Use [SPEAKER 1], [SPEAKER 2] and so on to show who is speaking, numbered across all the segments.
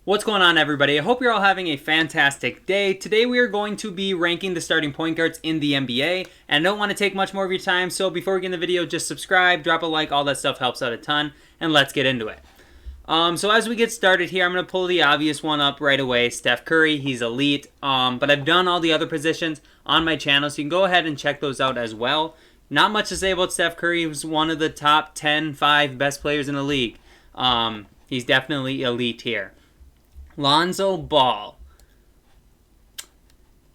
[SPEAKER 1] What's going on, everybody? I hope you're all having a fantastic day. Today we are going to be ranking the starting point guards in the NBA, and I don't want to take much more of your time, so before we get in the video, just subscribe, drop a like, all that stuff helps out a ton, and let's get into it. So as we get started here, I'm going to pull the obvious one up right away, Steph Curry. He's elite, but I've done all the other positions on my channel, so you can go ahead and check those out as well. Not much to say about Steph Curry. He was one of the top 5 best players in the league. He's definitely elite here. Lonzo Ball.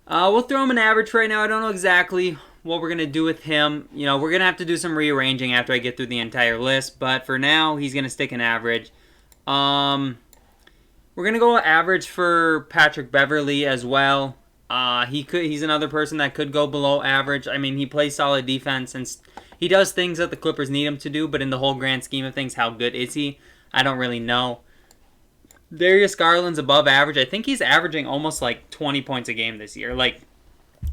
[SPEAKER 1] We'll throw him an average right now. I don't know exactly what we're going to do with him. You know, we're going to have to do some rearranging after I get through the entire list. But for now, he's going to stick an average. We're going to go average for Patrick Beverley as well. He's another person that could go below average. I mean, he plays solid defense and he does things that the Clippers need him to do. But in the whole grand scheme of things, how good is he? I don't really know. Darius Garland's above average. I think he's averaging almost like 20 points a game this year. Like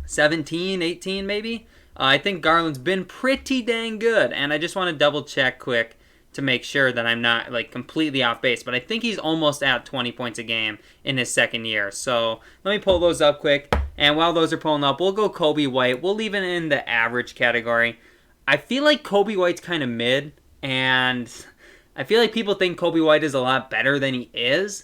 [SPEAKER 1] 17, 18 maybe. I think Garland's been pretty dang good. And I just want to double check quick to make sure that I'm not like completely off base. But I think he's almost at 20 points a game in his second year. So let me pull those up quick. And while those are pulling up, we'll go Kobe White. We'll leave it in the average category. I feel like Kobe White's kind of mid. And I feel like people think Kobe White is a lot better than he is,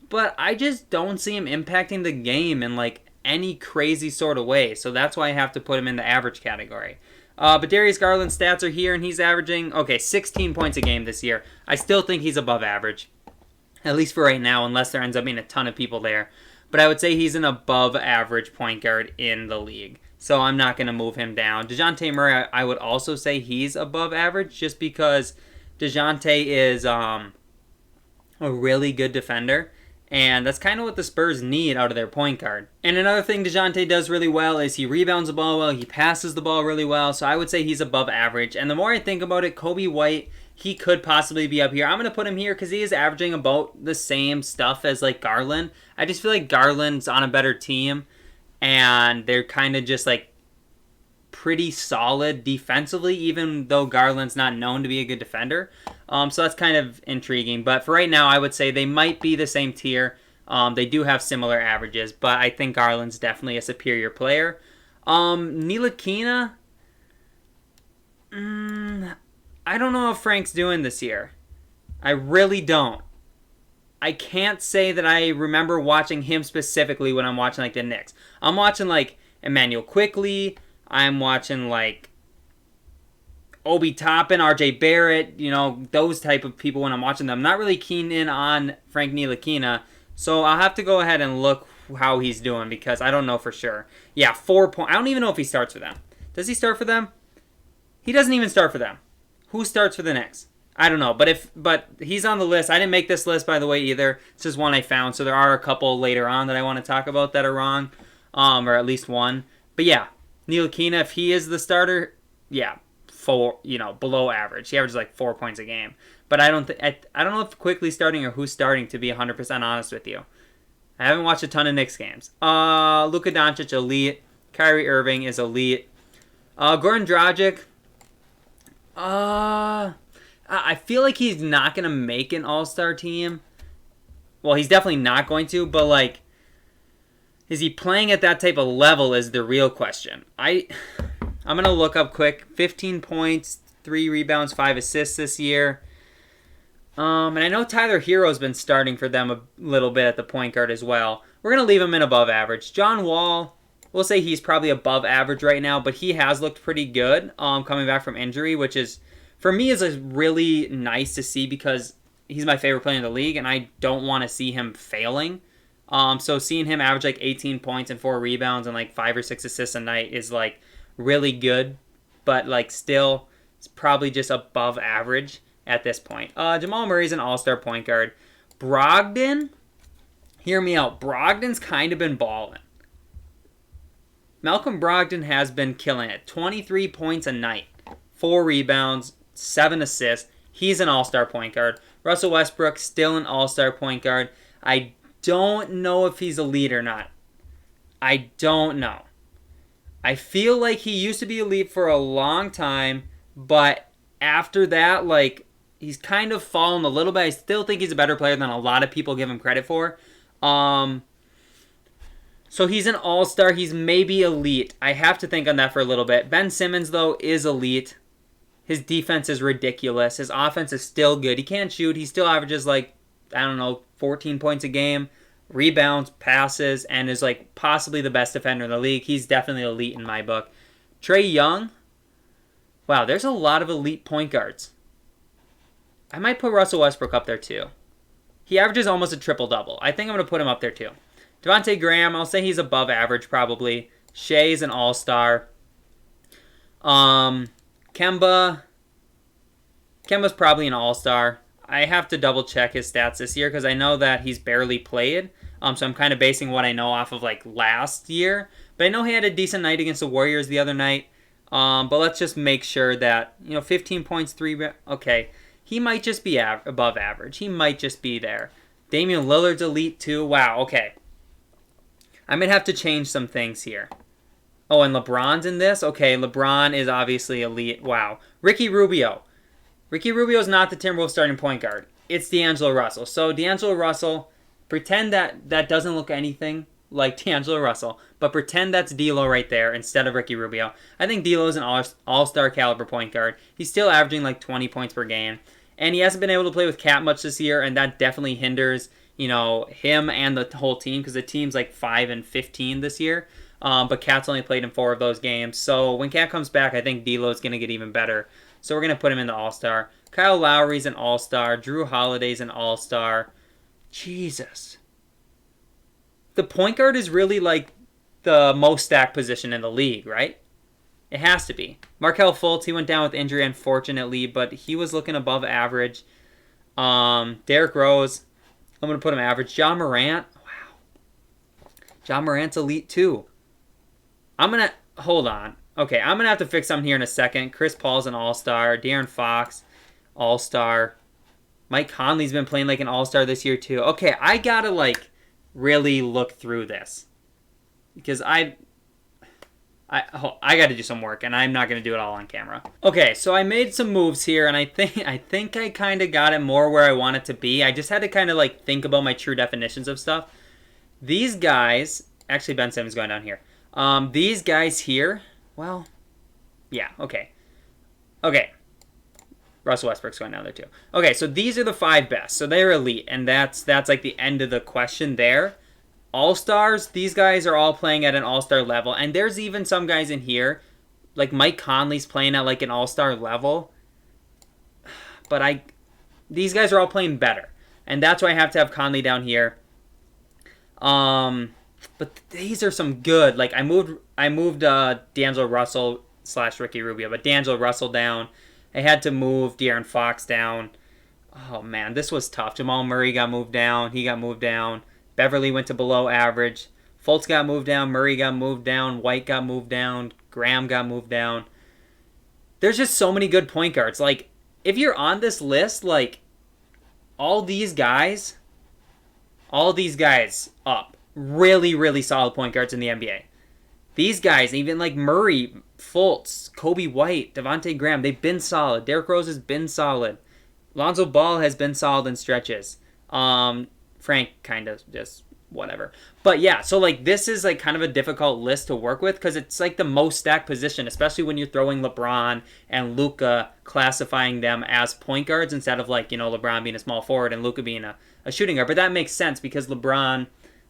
[SPEAKER 1] but I just don't see him impacting the game in like any crazy sort of way. So that's why I have to put him in the average category. But Darius Garland's stats are here, and he's averaging, 16 points a game this year. I still think he's above average, at least for right now, unless there ends up being a ton of people there. But I would say he's an above average point guard in the league. So I'm not going to move him down. DeJounte Murray, I would also say he's above average just because DeJounte is a really good defender, and that's kind of what the Spurs need out of their point guard. And another thing DeJounte does really well is he rebounds the ball well, he passes the ball really well, so I would say he's above average. And the more I think about it, Kobe White, he could possibly be up here. I'm going to put him here because he is averaging about the same stuff as like Garland. I just feel like Garland's on a better team, and they're kind of just like pretty solid defensively, even though Garland's not known to be a good defender. So that's kind of intriguing. But for right now, I would say they might be the same tier. They do have similar averages, but I think Garland's definitely a superior player. Ntilikina, I don't know how Frank's doing this year. I really don't. I can't say that I remember watching him specifically when I'm watching like the Knicks. I'm watching like Emmanuel Quickley. I'm watching like Obi Toppin, RJ Barrett, those type of people when I'm watching them. I'm not really keen in on Frank Ntilikina, so I'll have to go ahead and look how he's doing because I don't know for sure. Yeah, 4 points. I don't even know if he starts for them. Does he start for them? He doesn't even start for them. Who starts for the Knicks? I don't know, but he's on the list. I didn't make this list, by the way, either. This is one I found, so there are a couple later on that I want to talk about that are wrong, or at least one. But yeah, Ntilikina, if he is the starter, yeah, below average. He averages like 4 points a game. But I don't know if Quickly starting or who's starting, to be 100% honest with you. I haven't watched a ton of Knicks games. Luka Doncic, elite. Kyrie Irving is elite. Goran Dragic, I feel like he's not going to make an all-star team. Well, he's definitely not going to, but like, is he playing at that type of level is the real question. I'm going to look up quick. 15 points, 3 rebounds, 5 assists this year. And I know Tyler Hero's been starting for them a little bit at the point guard as well. We're going to leave him in above average. John Wall, we'll say he's probably above average right now, but he has looked pretty good coming back from injury, which is, for me, is really nice to see because he's my favorite player in the league, and I don't want to see him failing. So seeing him average like 18 points and 4 rebounds and like 5 or 6 assists a night is like really good, but like still it's probably just above average at this point. Jamal Murray's an all-star point guard. Brogdon, hear me out. Brogdon's kind of been balling. Malcolm Brogdon has been killing it. 23 points a night, 4 rebounds, 7 assists. He's an all-star point guard. Russell Westbrook, still an all-star point guard. I don't know if he's elite or not. I don't know. I feel like he used to be elite for a long time, but after that, like, he's kind of fallen a little bit. I still think he's a better player than a lot of people give him credit for. So he's an all-star. He's maybe elite. I have to think on that for a little bit. Ben Simmons, though, is elite. His defense is ridiculous. His offense is still good. He can't shoot. He still averages, like, I don't know, 14 points a game, rebounds, passes, and is, like, possibly the best defender in the league. He's definitely elite in my book. Trae Young. Wow, there's a lot of elite point guards. I might put Russell Westbrook up there, too. He averages almost a triple-double. I think I'm going to put him up there, too. Devontae Graham, I'll say he's above average, probably. Shea's an all-star. Kemba's probably an all-star. I have to double-check his stats this year because I know that he's barely played. So I'm kind of basing what I know off of, like, last year. But I know he had a decent night against the Warriors the other night. But let's just make sure that, 15 points, 3... Okay, he might just be above average. He might just be there. Damian Lillard's elite, too. Wow, okay. I might have to change some things here. Oh, and LeBron's in this? Okay, LeBron is obviously elite. Wow. Ricky Rubio. Ricky Rubio's not the Timberwolves starting point guard. It's D'Angelo Russell. So D'Angelo Russell, pretend that doesn't look anything like D'Angelo Russell, but pretend that's D'Lo right there instead of Ricky Rubio. I think D'Lo's an all-star caliber point guard. He's still averaging like 20 points per game. And he hasn't been able to play with Cat much this year, and that definitely hinders him and the whole team because the team's like 5-15 this year. But Cat's only played in 4 of those games. So when Cat comes back, I think D'Lo's going to get even better. So we're going to put him in the all-star. Kyle Lowry's an all-star. Drew Holiday's an all-star. Jesus. The point guard is really like the most stacked position in the league, right? It has to be. Markelle Fultz, he went down with injury, unfortunately, but he was looking above average. Derrick Rose, I'm going to put him average. John Morant, wow. John Morant's elite too. Hold on. Okay, I'm going to have to fix something here in a second. Chris Paul's an all-star. De'Aaron Fox, all-star. Mike Conley's been playing like an all-star this year too. Okay, I got to really look through this. Because I got to do some work, and I'm not going to do it all on camera. Okay, so I made some moves here, and I think I kind of got it more where I want it to be. I just had to kind of think about my true definitions of stuff. These guys, actually Ben Simmons going down here. These guys here, well, yeah, okay. Okay, Russell Westbrook's going down there too. Okay, so these are the 5 best, so they're elite, and that's like the end of the question there. All-stars, these guys are all playing at an all-star level. And there's even some guys in here, like Mike Conley's playing at an all-star level. But these guys are all playing better. And that's why I have to have Conley down here. But these are some good. I moved D'Angelo Russell / Ricky Rubio, but D'Angelo Russell down. I had to move De'Aaron Fox down. Oh, man, this was tough. Jamal Murray got moved down. He got moved down. Beverly went to below average. Fultz got moved down. Murray got moved down. White got moved down. Graham got moved down. There's just so many good point guards. If you're on this list, all these guys up. Really, really solid point guards in the NBA. These guys, even Murray, Fultz, Kobe White, Devontae Graham, they've been solid. Derrick Rose has been solid. Lonzo Ball has been solid in stretches. Frank kind of just whatever. But yeah, so this is kind of a difficult list to work with because it's the most stacked position, especially when you're throwing LeBron and Luka, classifying them as point guards instead of LeBron being a small forward and Luka being a shooting guard. But that makes sense because LeBron,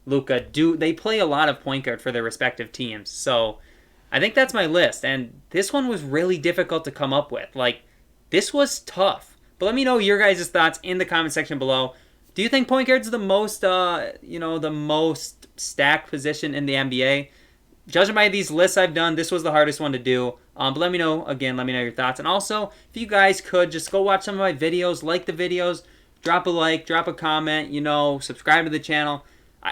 [SPEAKER 1] Luka, they play a lot of point guard for their respective teams. So I think that's my list. And this one was really difficult to come up with. This was tough. But let me know your guys' thoughts in the comment section below. Do you think point guard's the most, the most stacked position in the NBA? Judging by these lists I've done, this was the hardest one to do. But let me know your thoughts. And also, if you guys could, just go watch some of my videos, like the videos, drop a like, drop a comment, subscribe to the channel.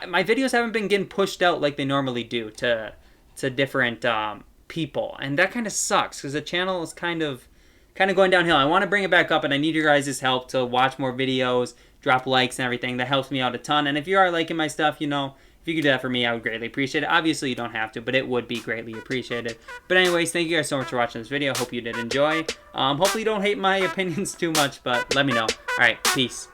[SPEAKER 1] My videos haven't been getting pushed out like they normally do to different people. And that kind of sucks because the channel is kind of going downhill. I want to bring it back up, and I need your guys' help to watch more videos, drop likes and everything. That helps me out a ton. And if you are liking my stuff, If you could do that for me, I would greatly appreciate it. Obviously, you don't have to, but it would be greatly appreciated. But anyways, thank you guys so much for watching this video. Hope you did enjoy. Hopefully you don't hate my opinions too much, but let me know. All right, peace.